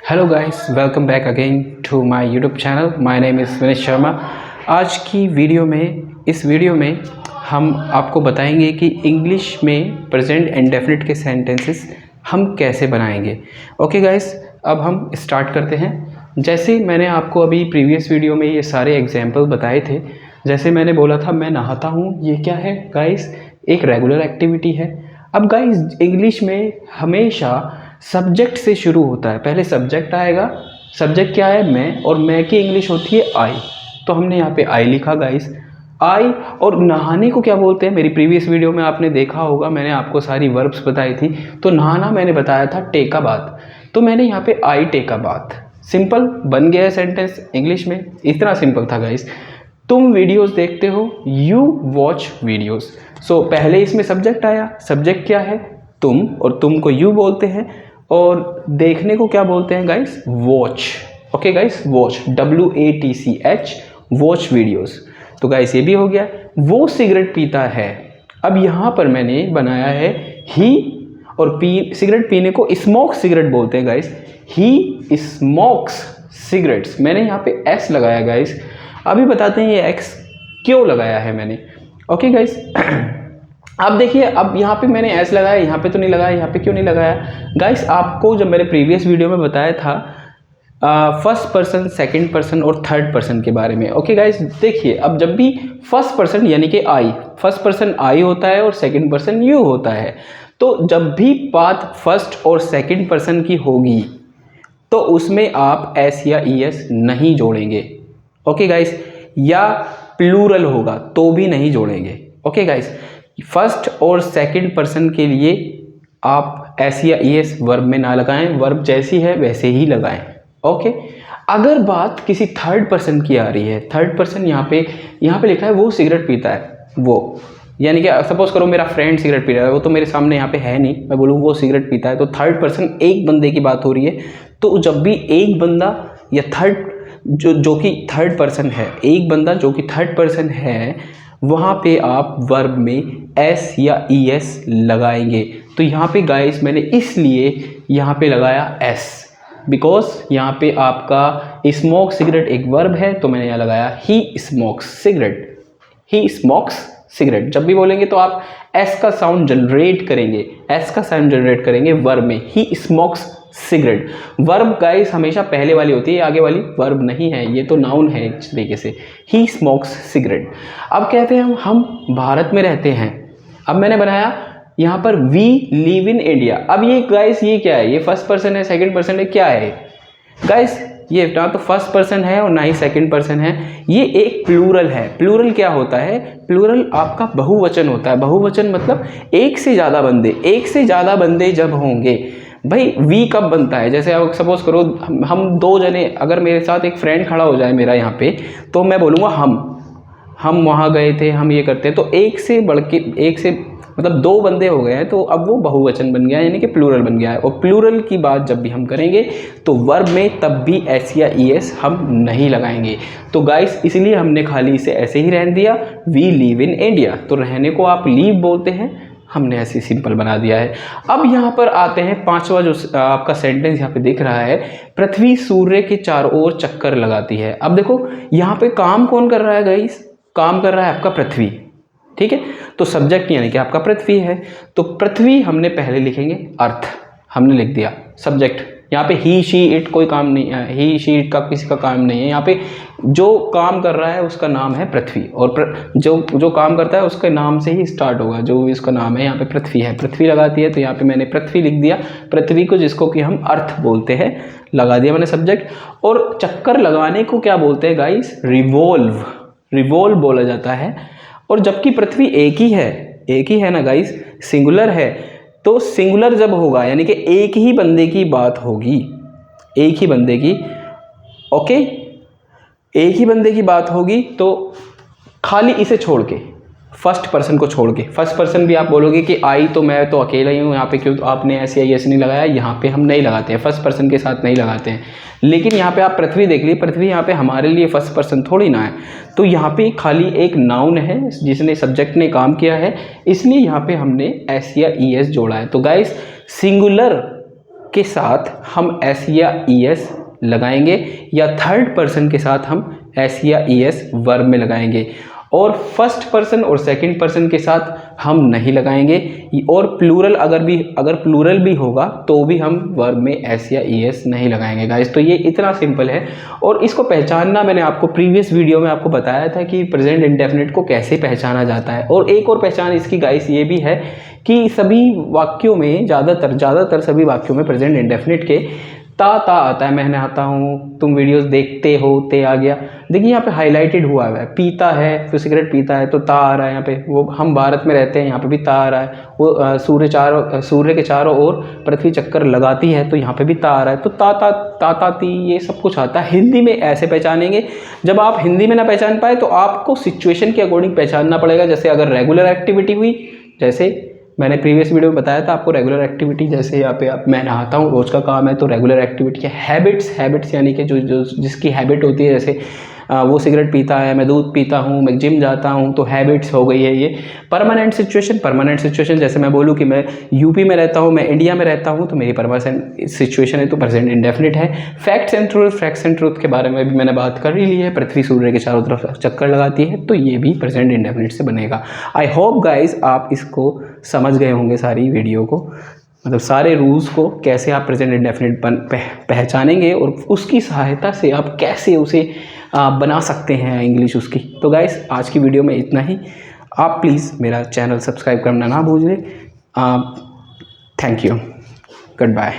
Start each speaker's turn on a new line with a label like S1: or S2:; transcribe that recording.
S1: Hello guys, welcome back again to my YouTube channel. My name is Vinesh Sharma. आज की इस video में हम आपको बताएंगे कि इंग्लिश में प्रेजेंट एंड डेफिनेट के सेंटेंसेस हम कैसे बनाएंगे। ओके गाइस, अब हम स्टार्ट करते हैं। जैसे मैंने आपको अभी प्रीवियस वीडियो में ये सारे एग्जाम्पल बताए थे। जैसे मैंने बोला था मैं नहाता हूँ, ये क्या है गाइस? एक रेगुलर एक्टिविटी है। अब गाइस इंग्लिश में हमेशा सब्जेक्ट से शुरू होता है। पहले सब्जेक्ट आएगा। सब्जेक्ट क्या है? मैं, और मैं की इंग्लिश होती है आई। तो हमने यहाँ पे आई लिखा गाइस, आई। और नहाने को क्या बोलते हैं? मेरी प्रीवियस वीडियो में आपने देखा होगा, मैंने आपको सारी वर्ब्स बताई थी। तो नहाना मैंने बताया था टेक अ बाथ, तो मैंने यहाँ पे I take a bath. Simple बन गया सेंटेंस इंग्लिश में। इतना सिंपल था गाइस। तुम वीडियोस देखते हो, यू वॉच वीडियोस। सो पहले इसमें सब्जेक्ट आया। सब्जेक्ट क्या है? तुम, और तुम को यू बोलते हैं, और देखने को क्या बोलते हैं guys? Watch. Okay guys, watch, WATCH, watch videos. तो गाइस ये भी हो गया। वो सिगरेट पीता है। अब यहाँ पर मैंने बनाया है ही, और सिगरेट पीने को स्मोक सिगरेट बोलते हैं गाइस। ही स्मोक्स सिगरेट्स। मैंने यहाँ पे एस लगाया गाइस। अभी बताते हैं ये एक्स क्यों लगाया है मैंने। ओके गाइस, अब देखिए, अब यहाँ पे मैंने एस लगाया, यहाँ पे तो नहीं लगाया। यहाँ पे क्यों नहीं लगाया गाइस? आपको जब मैंने प्रीवियस वीडियो में बताया था फर्स्ट पर्सन, सेकंड पर्सन और थर्ड पर्सन के बारे में। ओके गाइस, देखिए अब जब भी फर्स्ट पर्सन यानी कि आई, फर्स्ट पर्सन आई होता है और सेकंड पर्सन यू होता है, तो जब भी बात फर्स्ट और सेकंड पर्सन की होगी तो उसमें आप एस या ईएस नहीं जोड़ेंगे। ओके गाइस, या प्लूरल होगा तो भी नहीं जोड़ेंगे। ओके गाइस, फर्स्ट और सेकंड पर्सन के लिए आप एस या ईएस वर्ब में ना लगाएं, वर्ब जैसी है वैसे ही लगाएं। ओके, अगर बात किसी थर्ड पर्सन की आ रही है, थर्ड पर्सन यहाँ पे लिखा है वो सिगरेट पीता है, वो यानी कि सपोज करो मेरा फ्रेंड सिगरेट पी रहा है, वो तो मेरे सामने यहाँ पे है नहीं, मैं बोलूँ वो सिगरेट पीता है, तो थर्ड पर्सन एक बंदे की बात हो रही है। तो जब भी एक बंदा या जो कि थर्ड पर्सन है, एक बंदा जो कि थर्ड पर्सन है, वहाँ पे आप वर्ब में एस या ईएस लगाएंगे। तो यहाँ पे गाइस मैंने इसलिए यहाँ पे लगाया एस, बिकॉज यहाँ पे आपका स्मोक सिगरेट एक वर्ब है, तो मैंने यहाँ लगाया ही स्मोक्स सिगरेट। ही स्मोक्स सिगरेट। जब भी बोलेंगे तो आप एस का साउंड जनरेट करेंगे, एस का साउंड जनरेट करेंगे वर्ब में, ही स्मोक्स सिगरेट। वर्ब गाइस हमेशा पहले वाली होती है, आगे वाली वर्ब नहीं है, ये तो नाउन है एक तरीके से। ही स्मोक्स सिगरेट। अब कहते हैं हम भारत में रहते हैं। अब मैंने बनाया यहाँ पर वी लिव इन इंडिया। अब ये गाइस ये क्या है? ये फर्स्ट पर्सन है, सेकंड पर्सन है, क्या है गाइस? ये ना तो फर्स्ट पर्सन है और ना ही सेकंड पर्सन है, ये एक प्लूरल है। प्लूरल क्या होता है? प्लूरल आपका बहुवचन होता है। बहुवचन मतलब एक से ज़्यादा बंदे, एक से ज़्यादा बंदे जब होंगे। भाई वी कब बनता है? जैसे अब सपोज करो हम दो जने, अगर मेरे साथ एक फ्रेंड खड़ा हो जाए मेरा यहाँ पे, तो मैं बोलूँगा हम वहाँ गए थे, हम ये करते हैं। तो एक से बढ़ के, एक से मतलब दो बंदे हो गए हैं, तो अब वो बहुवचन बन गया, यानी कि प्लूरल बन गया है। और प्लूरल की बात जब भी हम करेंगे तो वर्ब में तब भी एस या ईएस हम नहीं लगाएंगे। तो गाइस इसलिए हमने खाली इसे ऐसे ही रहने दिया, वी लिव इन इंडिया। तो रहने को आप लीव बोलते हैं, हमने ऐसे सिंपल बना दिया है। अब यहाँ पर आते हैं पांचवा जो आपका सेंटेंस यहाँ पे दिख रहा है, पृथ्वी सूर्य के चारों ओर चक्कर लगाती है। अब देखो यहाँ पे काम कौन कर रहा है गाइस? काम कर रहा है आपका पृथ्वी। ठीक है, तो सब्जेक्ट यानी कि आपका पृथ्वी है, तो पृथ्वी हमने पहले लिखेंगे, अर्थ हमने लिख दिया सब्जेक्ट। यहाँ पे ही शी इट कोई काम नहीं है, ही शी इट का किसी का काम नहीं है। यहाँ पे जो काम कर रहा है उसका नाम है पृथ्वी, और जो काम करता है उसके नाम से ही स्टार्ट होगा, जो भी उसका नाम है। यहाँ पे पृथ्वी है, पृथ्वी लगाती है, तो यहाँ पे मैंने पृथ्वी लिख दिया। पृथ्वी को, जिसको कि हम अर्थ बोलते हैं, लगा दिया मैंने सब्जेक्ट। और चक्कर लगाने को क्या बोलते हैं गाइस? रिवोल्व। रिवोल्व बोला जाता है। और जबकि पृथ्वी एक ही है ना गाइस, सिंगुलर है, तो सिंगुलर जब होगा यानी कि एक ही बंदे की बात होगी, एक ही बंदे की, ओके, एक ही बंदे की बात होगी, तो खाली इसे छोड़ के, फर्स्ट पर्सन को छोड़ के, फर्स्ट पर्सन भी आप बोलोगे कि आई तो मैं तो अकेला ही हूँ यहाँ पे, क्यों तो आपने ऐसे या ऐसे नहीं लगाया, यहाँ पे हम नहीं लगाते हैं, फर्स्ट पर्सन के साथ नहीं लगाते हैं। लेकिन यहाँ पे आप पृथ्वी देख लीजिए, पृथ्वी यहाँ पे हमारे लिए फर्स्ट पर्सन थोड़ी ना है, तो यहाँ पे खाली एक नाउन है जिसने सब्जेक्ट ने काम किया है, इसलिए यहाँ पे हमने एस या ईएस जोड़ा है। तो गाइस सिंगुलर के साथ हम एस या ईएस लगाएंगे या थर्ड पर्सन के साथ हम एस या ईएस वर्ब में लगाएंगे, और फर्स्ट पर्सन और सेकंड पर्सन के साथ हम नहीं लगाएंगे, और प्लूरल अगर प्लूरल भी होगा तो भी हम वर्ब में एस या ईएस नहीं लगाएंगे गाइस। तो ये इतना सिंपल है, और इसको पहचानना मैंने आपको प्रीवियस वीडियो में आपको बताया था कि प्रेजेंट इंडेफिनिट को कैसे पहचाना जाता है। और एक और पहचान इसकी गाइस ये भी है कि सभी वाक्यों में ज़्यादातर सभी वाक्यों में प्रेजेंट इंडेफिनिट के ता आता है। मैं नहाता हूँ, तुम वीडियोस देखते हो, ते आ गया। देखिए यहाँ पे हाईलाइटेड हुआ है, पीता है तो सिगरेट पीता है तो ता आ रहा है यहाँ पे। वो हम भारत में रहते हैं, यहाँ पे भी ता आ रहा है। वो सूर्य के चारों ओर पृथ्वी चक्कर लगाती है तो यहाँ पे भी ता आ रहा है। तो ता ती ये सब कुछ आता है। हिंदी में ऐसे पहचानेंगे। जब आप हिंदी में ना पहचान पाए तो आपको सिचुएशन के अकॉर्डिंग पहचानना पड़ेगा। जैसे अगर रेगुलर एक्टिविटी हुई, जैसे मैंने प्रीवियस वीडियो में बताया था आपको, रेगुलर एक्टिविटी जैसे यहाँ पे मैं नहाता हूँ, रोज़ का काम है, तो रेगुलर एक्टिविटी है। हैबिट्स यानी कि जो जिसकी हैबिट होती है, जैसे वो सिगरेट पीता है, मैं दूध पीता हूँ, मैं जिम जाता हूँ, तो हैबिट्स हो गई है ये। परमानेंट सिचुएशन जैसे मैं बोलूँ कि मैं यूपी में रहता हूँ, मैं इंडिया में रहता हूँ, तो मेरी परमानेंट सिचुएशन है तो प्रेजेंट इंडेफिनिट है। फैक्ट्स एंड ट्रूथ के बारे में भी मैंने बात कर ही ली है। पृथ्वी सूर्य के चारों तरफ चक्कर लगाती है, तो ये भी प्रेजेंट इंडेफिनिट से बनेगा। आई होप गाइज आप इसको समझ गए होंगे, सारी वीडियो को, मतलब सारे रूल्स को कैसे आप प्रेजेंट इंडेफिनिट पहचानेंगे और उसकी सहायता से आप कैसे उसे बना सकते हैं इंग्लिश उसकी। तो गाइस आज की वीडियो में इतना ही। आप प्लीज़ मेरा चैनल सब्सक्राइब करना ना भूलें। Thank you, good bye.